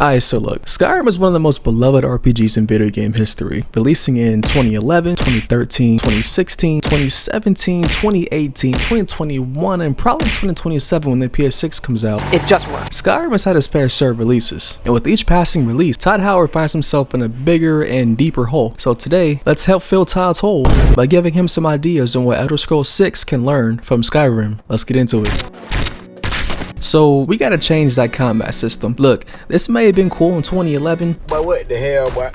Alright, so look, Skyrim is one of the most beloved RPGs in video game history, releasing in 2011, 2013, 2016, 2017, 2018, 2021, and probably 2027 when the PS6 comes out. It just works. Skyrim has had its fair share of releases, and with each passing release, Todd Howard finds himself in a bigger and deeper hole. So today, let's help fill Todd's hole by giving him some ideas on what Elder Scrolls 6 can learn from Skyrim. Let's get into it. So we gotta change that combat system. Look, this may have been cool in 2011, but what the hell, boy?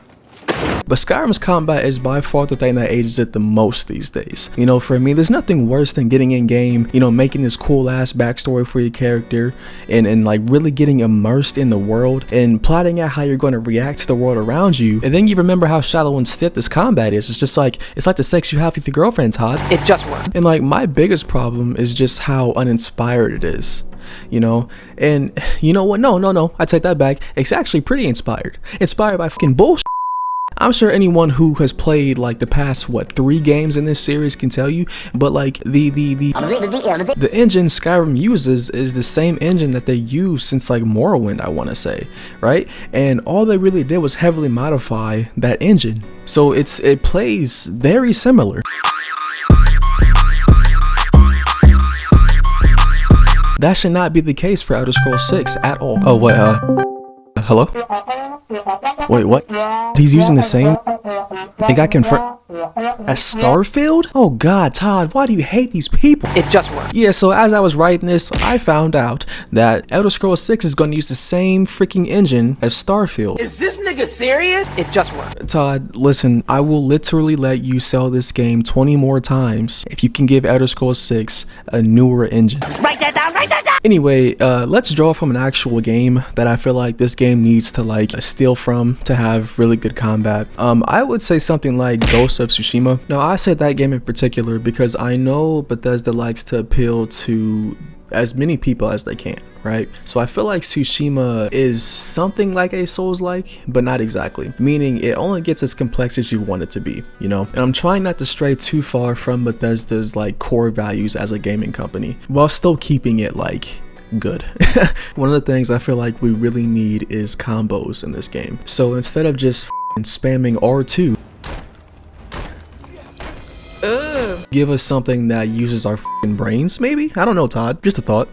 But Skyrim's combat is by far the thing that ages it the most these days. You know, for me, there's nothing worse than getting in game, you know, making this cool ass backstory for your character and like really getting immersed in the world and plotting out how you're going to react to the world around you. And then you remember how shallow and stiff this combat is. It's like the sex you have with your girlfriend, Todd. It just works. And like my biggest problem is just how uninspired it is. You know, and you know what? No, I take that back. It's actually pretty inspired by fucking bullshit. I'm sure anyone who has played like the past 3 games in this series can tell you, but like the engine Skyrim uses is the same engine that they use since like Morrowind, I want to say, right? And all they really did was heavily modify that engine, so it plays very similar. That should not be the case for Elder Scrolls 6 at all. Oh wait, hello? Wait, what? He's using the same? It got confirmed as Starfield? Oh god, Todd, why do you hate these people? It just works. Yeah, so as I was writing this, I found out that Elder Scrolls 6 is going to use the same freaking engine as Starfield. Is this nigga serious? It just works. Todd, listen, I will literally let you sell this game 20 more times if you can give Elder Scrolls 6 a newer engine. Write that down, write that down! Anyway, let's draw from an actual game that I feel like this game needs to like steal from to have really good combat. I would say something like Ghost of Tsushima. Now I said that game in particular because I know Bethesda likes to appeal to as many people as they can, right? So I feel like Tsushima is something like a Souls-like, but not exactly, meaning it only gets as complex as you want it to be, you know? And I'm trying not to stray too far from Bethesda's like core values as a gaming company while still keeping it like good. One of the things I feel like we really need is combos in this game. So instead of just spamming R2, give us something that uses our brains, maybe? I don't know, Todd. Just a thought.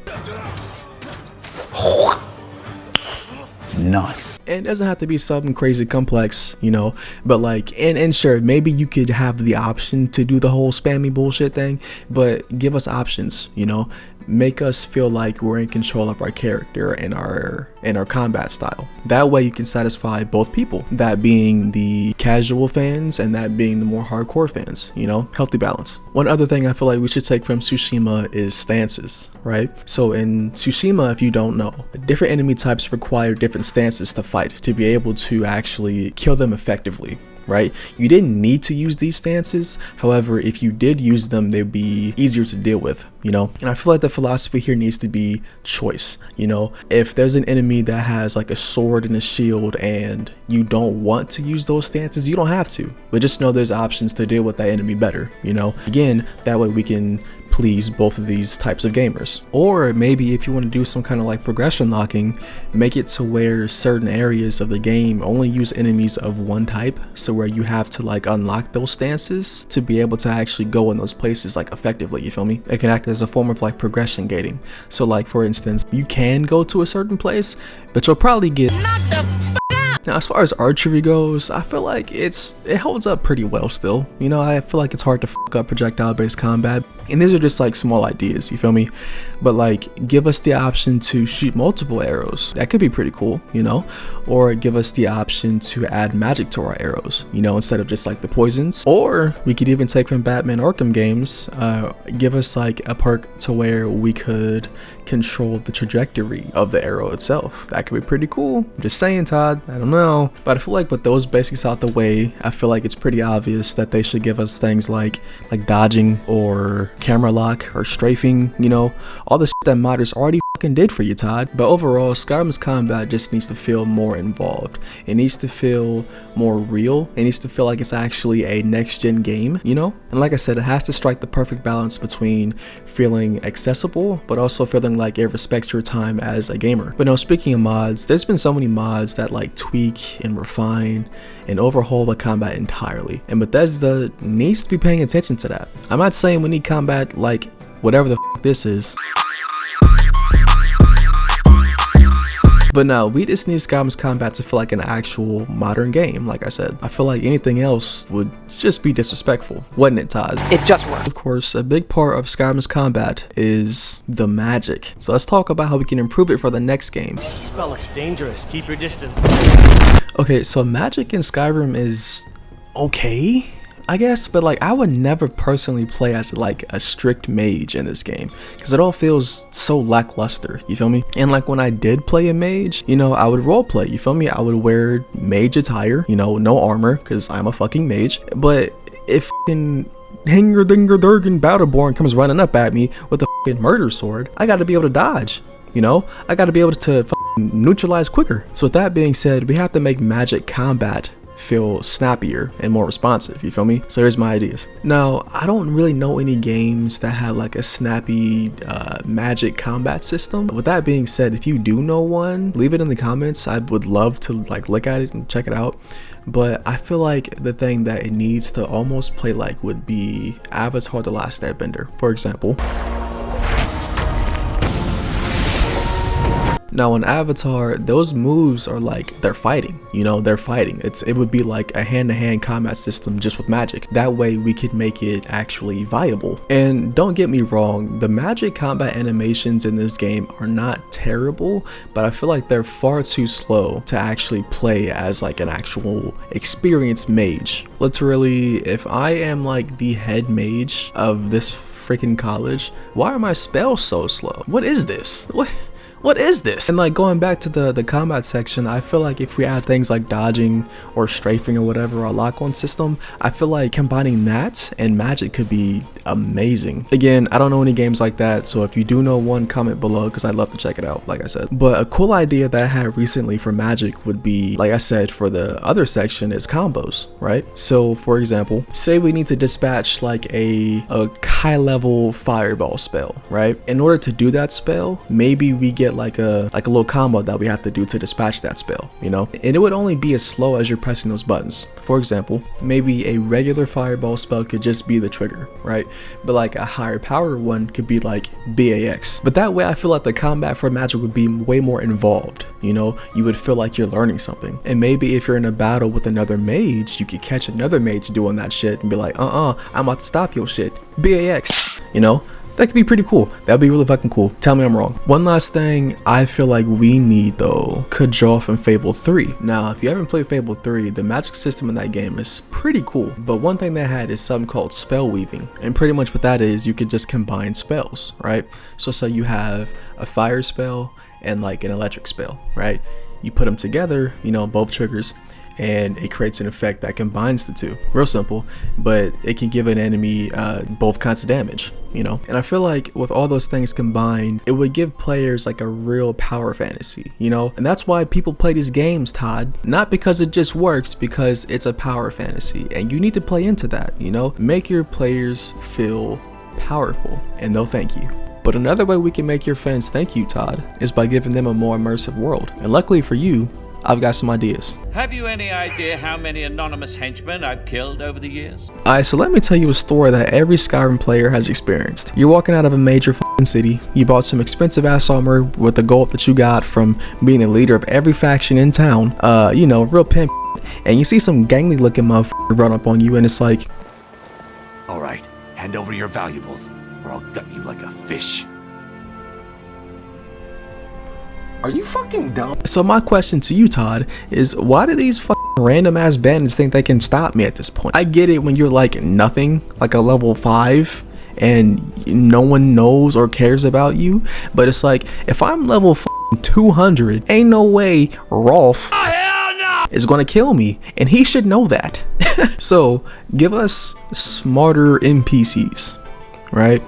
Nice. And it doesn't have to be something crazy complex, you know, but like, and sure, maybe you could have the option to do the whole spammy bullshit thing, but give us options, you know, make us feel like we're in control of our character and our combat style. That way you can satisfy both people, that being the casual fans and that being the more hardcore fans, you know, healthy balance. One other thing I feel like we should take from Tsushima is stances, right? So in Tsushima, if you don't know, different enemy types require different stances to fight to be able to actually kill them effectively, right? You didn't need to use these stances, however, if you did use them, they'd be easier to deal with, you know? And I feel like the philosophy here needs to be choice, you know? If there's an enemy that has like a sword and a shield and you don't want to use those stances, you don't have to, but just know there's options to deal with that enemy better, you know? Again, that way we can please both of these types of gamers. Or maybe if you want to do some kind of like progression locking, make it to where certain areas of the game only use enemies of one type, so where you have to like unlock those stances to be able to actually go in those places like effectively, you feel me? It can act as a form of like progression gating. So like for instance, you can go to a certain place, but you'll probably get knocked the f out. Now as far as archery goes, I feel like it holds up pretty well still. You know, I feel like it's hard to fuck up projectile based combat. And these are just like small ideas, you feel me? But like, give us the option to shoot multiple arrows. That could be pretty cool, you know? Or give us the option to add magic to our arrows, you know, instead of just like the poisons. Or we could even take from Batman Arkham games, give us like a perk to where we could control the trajectory of the arrow itself. That could be pretty cool. I'm just saying, Todd, I don't know. But I feel like with those basics out the way, I feel like it's pretty obvious that they should give us things like dodging or camera lock or strafing, you know, all the shit that modders already fucking did for you, Todd. But overall, Skyrim's combat just needs to feel more involved. It needs to feel more real. It needs to feel like it's actually a next-gen game, you know? And like I said, it has to strike the perfect balance between feeling accessible, but also feeling like it respects your time as a gamer. But no, speaking of mods, there's been so many mods that like tweak and refine and overhaul the combat entirely. And Bethesda needs to be paying attention to that. I'm not saying we need combat like whatever the f this is. But no, we just need Skyrim's combat to feel like an actual modern game, like I said. I feel like anything else would just be disrespectful, wasn't it, Todd? It just worked. Of course, a big part of Skyrim's combat is the magic. So let's talk about how we can improve it for the next game. This spell looks dangerous. Keep your distance. Okay, so magic in Skyrim is okay, I guess, but like I would never personally play as like a strict mage in this game because it all feels so lackluster, you feel me? And like when I did play a mage, you know, I would roleplay, you feel me? I would wear mage attire, you know, no armor because I'm a fucking mage. But if fucking Hinger Dinger Durgan Battleborn comes running up at me with a fucking murder sword, I gotta be able to dodge. You know, I gotta be able to neutralize quicker. So with that being said, we have to make magic combat feel snappier and more responsive, you feel me? So here's my ideas. Now, I don't really know any games that have like a snappy magic combat system. With that being said, if you do know one, leave it in the comments. I would love to like look at it and check it out. But I feel like the thing that it needs to almost play like would be Avatar: The Last Airbender, for example. Now in Avatar, those moves are like, they're fighting, you know, they're fighting. It would be like a hand-to-hand combat system just with magic. That way we could make it actually viable. And don't get me wrong, the magic combat animations in this game are not terrible, but I feel like they're far too slow to actually play as like an actual experienced mage. Literally, if I am like the head mage of this freaking college, why are my spells so slow? What is this? What is this? And like going back to the combat section, I feel like if we add things like dodging or strafing or whatever, our lock-on system, I feel like combining that and magic could be amazing. Again, I don't know any games like that, so if you do know one, comment below because I'd love to check it out, like I said. But a cool idea that I had recently for magic would be, like I said, for the other section is combos, right? So for example, say we need to dispatch like a high level fireball spell, right? In order to do that spell, maybe we get like a little combo that we have to do to dispatch that spell, you know? And it would only be as slow as you're pressing those buttons. For example, maybe a regular fireball spell could just be the trigger, right? But like a higher power one could be like BAX. But that way I feel like the combat for magic would be way more involved, you know? You would feel like you're learning something. And maybe if you're in a battle with another mage, you could catch another mage doing that shit and be like, I'm about to stop your shit. BAX, you know? That could be pretty cool. That'd be really fucking cool. Tell me I'm wrong. One last thing I feel like we need though could draw from Fable 3. Now, if you haven't played Fable 3, the magic system in that game is pretty cool. But one thing they had is something called spell weaving. And pretty much what that is, you could just combine spells, right? So say you have a fire spell and like an electric spell, right? You put them together, you know, both triggers, and it creates an effect that combines the two. Real simple, but it can give an enemy both kinds of damage, you know? And I feel like with all those things combined, it would give players like a real power fantasy, you know? And that's why people play these games, Todd. Not because it just works, because it's a power fantasy, and you need to play into that, you know? Make your players feel powerful, and they'll thank you. But another way we can make your fans thank you, Todd, is by giving them a more immersive world. And luckily for you, I've got some ideas. Have you any idea how many anonymous henchmen I've killed over the years? Alright, so let me tell you a story that every Skyrim player has experienced. You're walking out of a major f***ing city, you bought some expensive ass armor with the gold that you got from being the leader of every faction in town, you know, real pimp, and you see some gangly looking motherfucker run up on you and it's like, alright, hand over your valuables, or I'll gut you like a fish. Are you fucking dumb? So my question to you, Todd, is why do these fucking random ass bandits think they can stop me at this point? I get it when you're like nothing, like a level 5, and no one knows or cares about you, but it's like, if I'm level 200, ain't no way Rolf is gonna kill me, and he should know that. So give us smarter NPCs, right?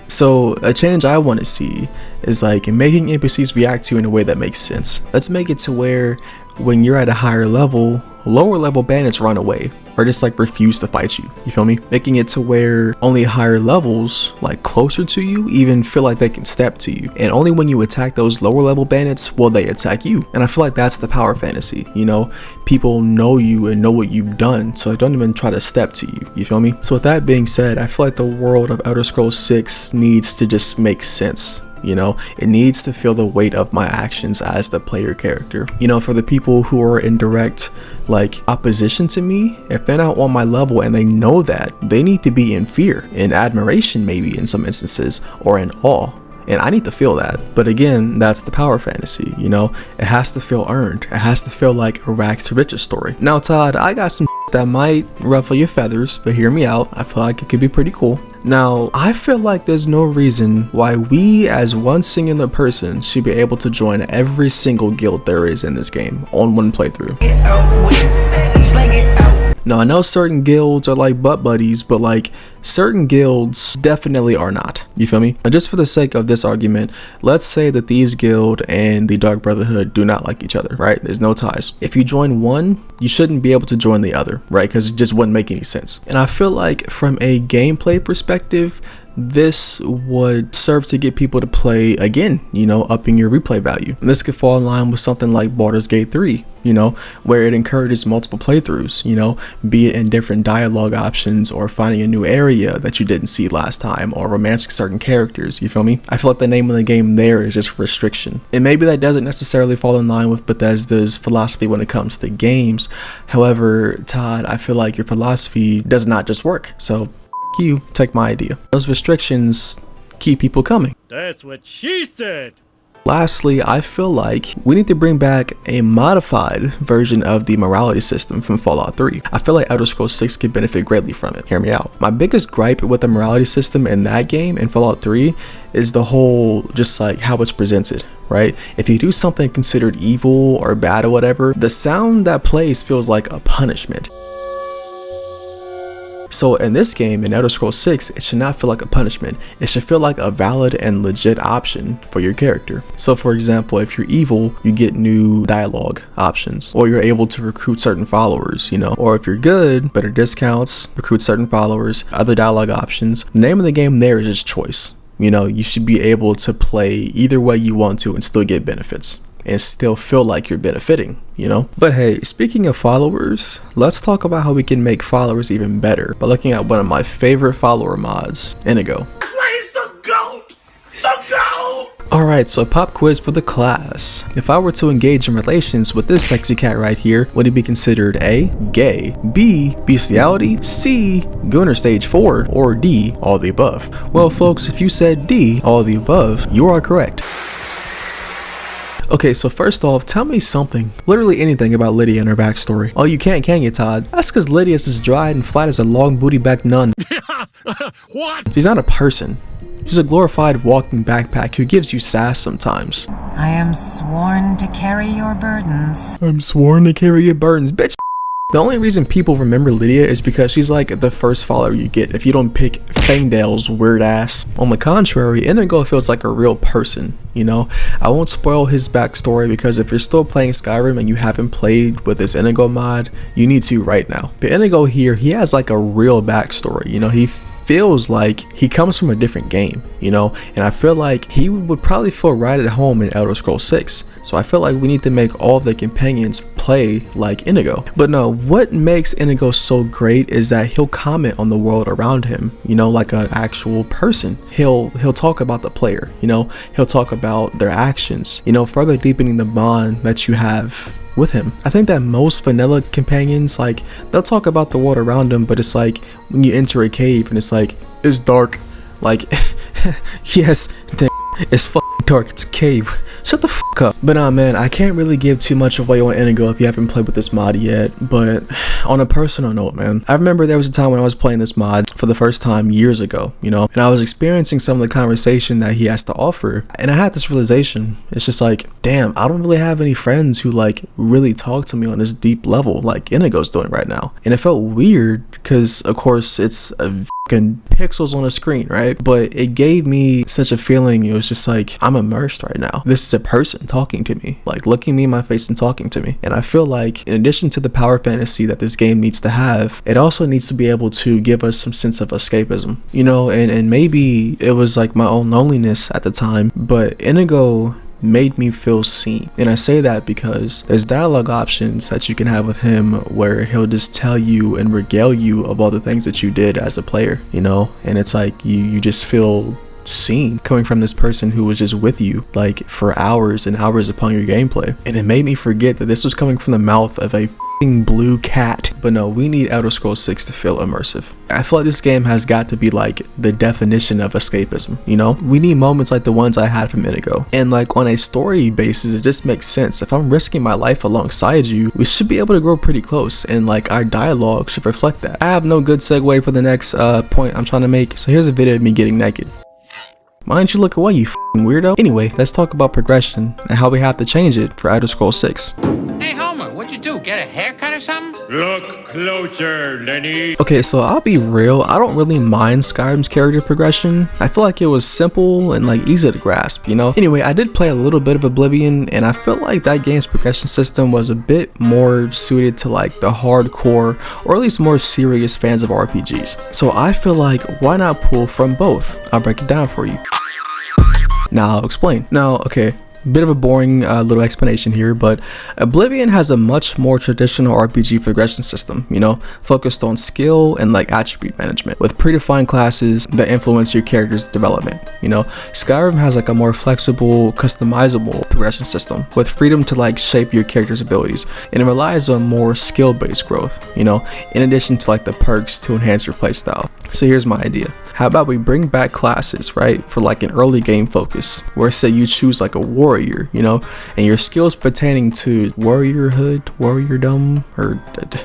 So a change I want to see is like making NPCs react to you in a way that makes sense. Let's make it to where when you're at a higher level, lower level bandits run away or just like refuse to fight you. You feel me? Making it to where only higher levels, like closer to you, even feel like they can step to you. And only when you attack those lower level bandits will they attack you. And I feel like that's the power fantasy, you know? People know you and know what you've done, so they don't even try to step to you. You feel me? So with that being said, I feel like the world of Elder Scrolls 6 needs to just make sense. You know, it needs to feel the weight of my actions as the player character. You know, for the people who are in direct like opposition to me, if they're not on my level and they know that, they need to be in fear, in admiration maybe in some instances, or in awe. And I need to feel that. But again, that's the power fantasy, you know? It has to feel earned. It has to feel like a rags to riches story. Now, Todd, I got some that might ruffle your feathers, but hear me out. I feel like it could be pretty cool. Now, I feel like there's no reason why we as one singular person should be able to join every single guild there is in this game on one playthrough. Now, I know certain guilds are like butt buddies, but like certain guilds definitely are not. You feel me? And just for the sake of this argument, let's say that Thieves Guild and the Dark Brotherhood do not like each other, right? There's no ties. If you join one, you shouldn't be able to join the other, right? Because it just wouldn't make any sense. And I feel like from a gameplay perspective, this would serve to get people to play again, you know, upping your replay value. And this could fall in line with something like Baldur's Gate 3, you know, where it encourages multiple playthroughs, you know, be it in different dialogue options or finding a new area that you didn't see last time or romancing certain characters, you feel me? I feel like the name of the game there is just restriction. And maybe that doesn't necessarily fall in line with Bethesda's philosophy when it comes to games. However, Todd, I feel like your philosophy does not just work. So you take my idea. Those restrictions keep people coming. That's what she said. Lastly, I feel like we need to bring back a modified version of the morality system from Fallout 3. I feel like Elder Scrolls 6 could benefit greatly from it. Hear me out. My biggest gripe with the morality system in that game, in Fallout 3, is the whole, just like how it's presented, right? If you do something considered evil or bad or whatever, the sound that plays feels like a punishment. So in this game, in Elder Scrolls 6, it should not feel like a punishment. It should feel like a valid and legit option for your character. So for example, if you're evil, you get new dialogue options, or you're able to recruit certain followers, you know, or if you're good, better discounts, recruit certain followers, other dialogue options. The name of the game there is just choice. You know, you should be able to play either way you want to and still get benefits and still feel like you're benefiting, you know? But hey, speaking of followers, let's talk about how we can make followers even better by looking at one of my favorite follower mods, Inigo. That's why he's the GOAT! The GOAT! Alright, so pop quiz for the class. If I were to engage in relations with this sexy cat right here, would it be considered A, gay, B, bestiality, C, Gunner stage 4, or D, all the above? Well folks, if you said D, all the above, you are correct. Okay, so first off, tell me something, literally anything about Lydia and her backstory. Oh, you can't, can you, Todd? That's because Lydia's as dry and flat as a long booty back nun. What? She's not a person. She's a glorified walking backpack who gives you sass sometimes. I am sworn to carry your burdens. I'm sworn to carry your burdens, bitch. The only reason people remember Lydia is because she's like the first follower you get if you don't pick Fangdale's weird ass. On the contrary, Inigo feels like a real person, you know? I won't spoil his backstory because if you're still playing Skyrim and you haven't played with this Inigo mod, you need to right now. But Inigo here, he has like a real backstory, you know? He feels like he comes from a different game, you know, and I feel like he would probably feel right at home in Elder Scrolls 6. So I feel like we need to make all the companions play like Inigo. But no, what makes Inigo so great is that he'll comment on the world around him, you know, like an actual person. He'll talk about the player, you know, he'll talk about their actions, you know, further deepening the bond that you have with him. I think that most vanilla companions, like, they'll talk about the world around them, but it's like when you enter a cave and it's like, it's dark, like yes, it's fucking dark, it's a cave, shut the fuck up. But nah man, I can't really give too much away on Inigo if you haven't played with this mod yet, but on a personal note, man, I remember there was a time when I was playing this mod for the first time years ago, you know, and I was experiencing some of the conversation that he has to offer, and I had this realization. It's just like, damn, I don't really have any friends who like really talk to me on this deep level like Inigo's doing right now. And it felt weird because of course it's a pixels on a screen, right? But it gave me such a feeling. It was just like, I'm immersed right now. This is a person talking to me, like looking me in my face and talking to me. And I feel like in addition to the power fantasy that this game needs to have, it also needs to be able to give us some sense of escapism, you know. And maybe it was like my own loneliness at the time, but Inigo made me feel seen. And I say that because there's dialogue options that you can have with him where he'll just tell you and regale you of all the things that you did as a player, you know. And it's like you just feel seen coming from this person who was just with you like for hours and hours upon your gameplay. And it made me forget that this was coming from the mouth of a blue cat. But no, we need Elder Scrolls 6 to feel immersive. I feel like this game has got to be like the definition of escapism, you know. We need moments like the ones I had from Inigo, and like on a story basis it just makes sense. If I'm risking my life alongside you, we should be able to grow pretty close, and like our dialogue should reflect that. I have no good segue for the next point I'm trying to make, so here's a video of me getting naked. Why don't you look away, you f***ing weirdo? Anyway, let's talk about progression and how we have to change it for Elder Scrolls 6. Hey Homer, what'd you do? Get a haircut or something? Look closer, Lenny. Okay, so I'll be real, I don't really mind Skyrim's character progression. I feel like it was simple and like easy to grasp, you know? Anyway, I did play a little bit of Oblivion, and I feel like that game's progression system was a bit more suited to like the hardcore, or at least more serious fans of RPGs. So I feel like, why not pull from both? I'll break it down for you. Now I'll explain. Now, okay, bit of a boring little explanation here, but Oblivion has a much more traditional RPG progression system, you know, focused on skill and like attribute management with predefined classes that influence your character's development, you know. Skyrim has like a more flexible, customizable progression system with freedom to like shape your character's abilities, and it relies on more skill-based growth, you know, in addition to like the perks to enhance your playstyle. So here's my idea. How about we bring back classes, right, for like an early game focus, where say you choose like a warrior, you know, and your skills pertaining to warriorhood, warriordom, or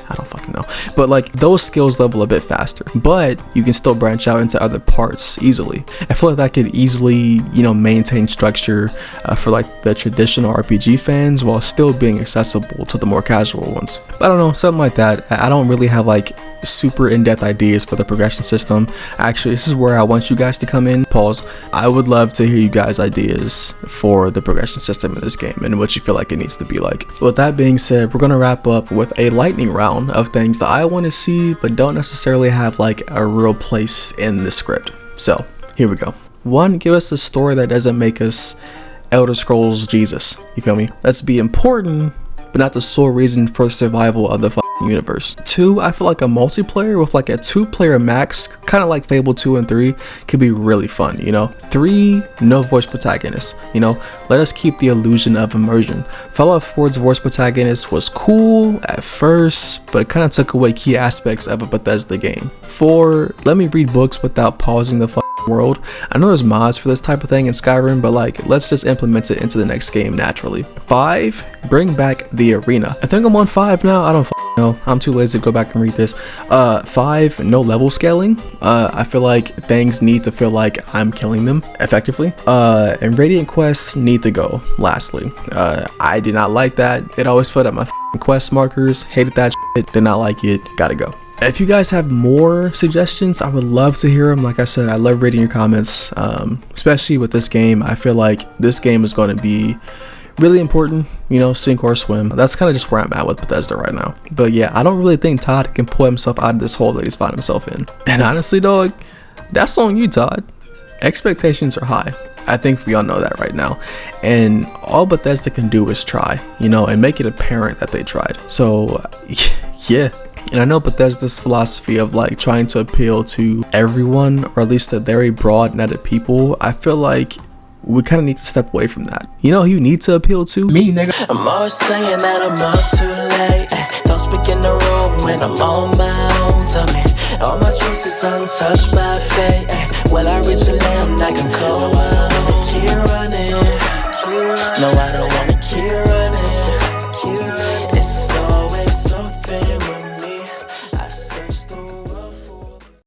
I don't fucking know, but like those skills level a bit faster, but you can still branch out into other parts easily. I feel like that could easily, you know, maintain structure for like the traditional RPG fans while still being accessible to the more casual ones. But I don't know, something like that. I don't really have like super in-depth ideas for the progression system. Actually, this is where I want you guys to come in. Pause. I would love to hear you guys' ideas for the progression system in this game and what you feel like it needs to be like. With that being said, we're gonna wrap up with a lightning round of things that I want to see but don't necessarily have like a real place in the script. So here we go. 1, give us a story that doesn't make us Elder Scrolls Jesus. You feel me? Let's be important, but not the sole reason for survival of the universe. 2, I feel like a multiplayer with like a 2-player max, kind of like Fable 2 and 3, could be really fun, you know. 3, no voice protagonist, you know. Let us keep the illusion of immersion. Fallout 4's voice protagonist was cool at first, but it kind of took away key aspects of a Bethesda game. 4, let me read books without pausing the world. I know there's mods for this type of thing in Skyrim, but like let's just implement it into the next game naturally. 5, bring back the arena. I think I'm on 5 now. I don't know. I'm too lazy to go back and read this. 5, no level scaling. I feel like things need to feel like I'm killing them effectively. And Radiant quests need to go. Lastly, I did not like that. It always filled up my quest markers. Hated that shit. Did not like it. Gotta go. If you guys have more suggestions, I would love to hear them. Like I said, I love reading your comments, especially with this game. I feel like this game is going to be really important, you know, sink or swim. That's kind of just where I'm at with Bethesda right now. But yeah, I don't really think Todd can pull himself out of this hole that he's found himself in. And honestly, dog, that's on you, Todd. Expectations are high. I think we all know that right now. And all Bethesda can do is try, you know, and make it apparent that they tried. So yeah. And I know Bethesda's philosophy of like trying to appeal to everyone, or at least a very broad net of people, I feel like we kind of need to step away from that. You know who you need to appeal to? Me, nigga. I'm always saying that I'm up too late. Don't speak in the room when I'm on my own. Tell me, all my choices untouched by fate. Will I reach a land I can call my own?